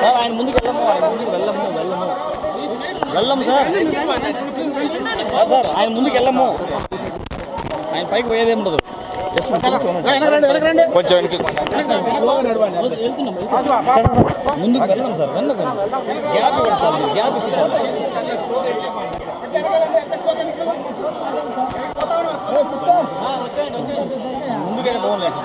Sir ఆయన ముందుకు వెళ్ళము సార్ సార్ ఆయన ముందుకు వెళ్ళము ఆయన పైకి పోయేది ఉండదు కొంచెం ముందుకు వెళ్ళాం సార్ గ్యాప్ ఇవ్వండి సార్ గ్యాప్ ఇస్తే చాలు ముందుకైతే పోలేదు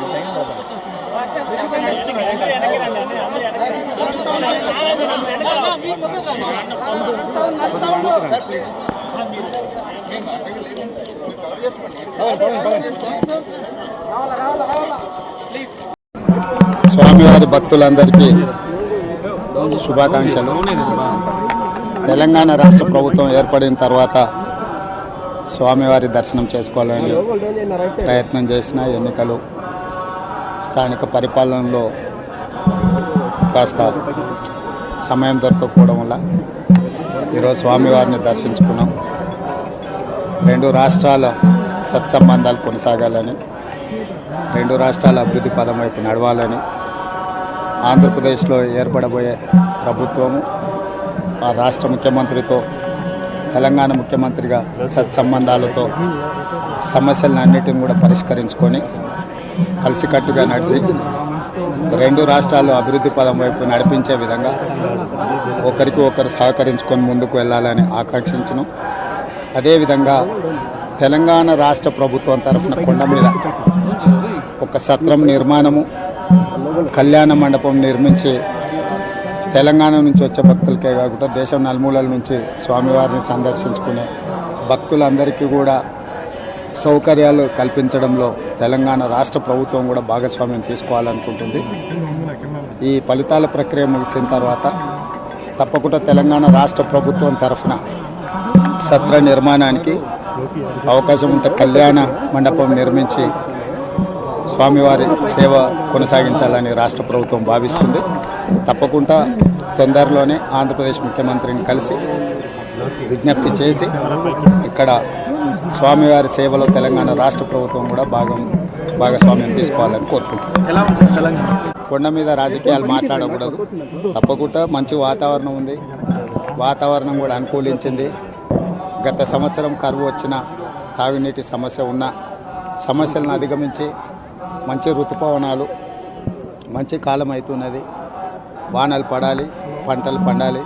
స్వామివారి భక్తులందరికీ శుభాకాంక్షలు. తెలంగాణ రాష్ట్ర ప్రభుత్వం ఏర్పడిన తర్వాత స్వామివారి దర్శనం చేసుకోవాలని ప్రయత్నం చేసిన ఎన్నికలు స్థానిక పరిపాలనలో కాస్త సమయం దొరకకపోవడం వల్ల ఈరోజు స్వామివారిని దర్శించుకున్నాం. రెండు రాష్ట్రాల సత్సంబంధాలు కొనసాగాలని, రెండు రాష్ట్రాల అభివృద్ధి పదం వైపు నడవాలని, ఆంధ్రప్రదేశ్లో ఏర్పడబోయే ప్రభుత్వము ఆ రాష్ట్ర ముఖ్యమంత్రితో తెలంగాణ ముఖ్యమంత్రిగా సత్సంబంధాలతో సమస్యలను అన్నిటిని కూడా పరిష్కరించుకొని కలిసికట్టుగా నడిచి రెండు రాష్ట్రాలు అభివృద్ధి పదం వైపు నడిపించే విధంగా ఒకరికి ఒకరు సహకరించుకొని ముందుకు వెళ్ళాలని ఆకాంక్షించను. అదేవిధంగా తెలంగాణ రాష్ట్ర ప్రభుత్వం తరఫున కొండ మీద ఒక సత్రం నిర్మాణము, కళ్యాణ మండపం నిర్మించి తెలంగాణ నుంచి వచ్చే భక్తులకే కాకుండా దేశం నలుమూలల నుంచి స్వామివారిని సందర్శించుకునే భక్తులందరికీ కూడా సౌకర్యాలు కల్పించడంలో తెలంగాణ రాష్ట్ర ప్రభుత్వం కూడా భాగస్వామ్యం తీసుకోవాలనుకుంటుంది. ఈ ఫలితాల ప్రక్రియ ముగిసిన తర్వాత తప్పకుండా తెలంగాణ రాష్ట్ర ప్రభుత్వం తరఫున సత్ర నిర్మాణానికి అవకాశం ఉంటే కళ్యాణ మండపం నిర్మించి స్వామివారి సేవ కొనసాగించాలని రాష్ట్ర ప్రభుత్వం భావిస్తుంది. తప్పకుండా తొందరలోనే ఆంధ్రప్రదేశ్ ముఖ్యమంత్రిని కలిసి విజ్ఞప్తి చేసి ఇక్కడ స్వామివారి సేవలో తెలంగాణ రాష్ట్ర ప్రభుత్వం కూడా భాగస్వామ్యం తీసుకోవాలని కోరుకుంటున్నాం. కొండ మీద రాజకీయాలు మాట్లాడకూడదు. తప్పకుండా మంచి వాతావరణం ఉంది, వాతావరణం కూడా అనుకూలించింది. గత సంవత్సరం కరువు వచ్చిన, తాగునీటి సమస్య ఉన్న సమస్యలను అధిగమించి మంచి ఋతుపవనాలు, మంచి కాలం అవుతున్నది. వానలు పడాలి, పంటలు పండాలి,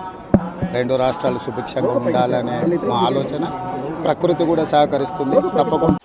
రెండు రాష్ట్రాలు సుభిక్షంగా ఉండాలనే మా ఆలోచన. ప్రకృతి కూడా సహకరిస్తుంది. తప్పకుండా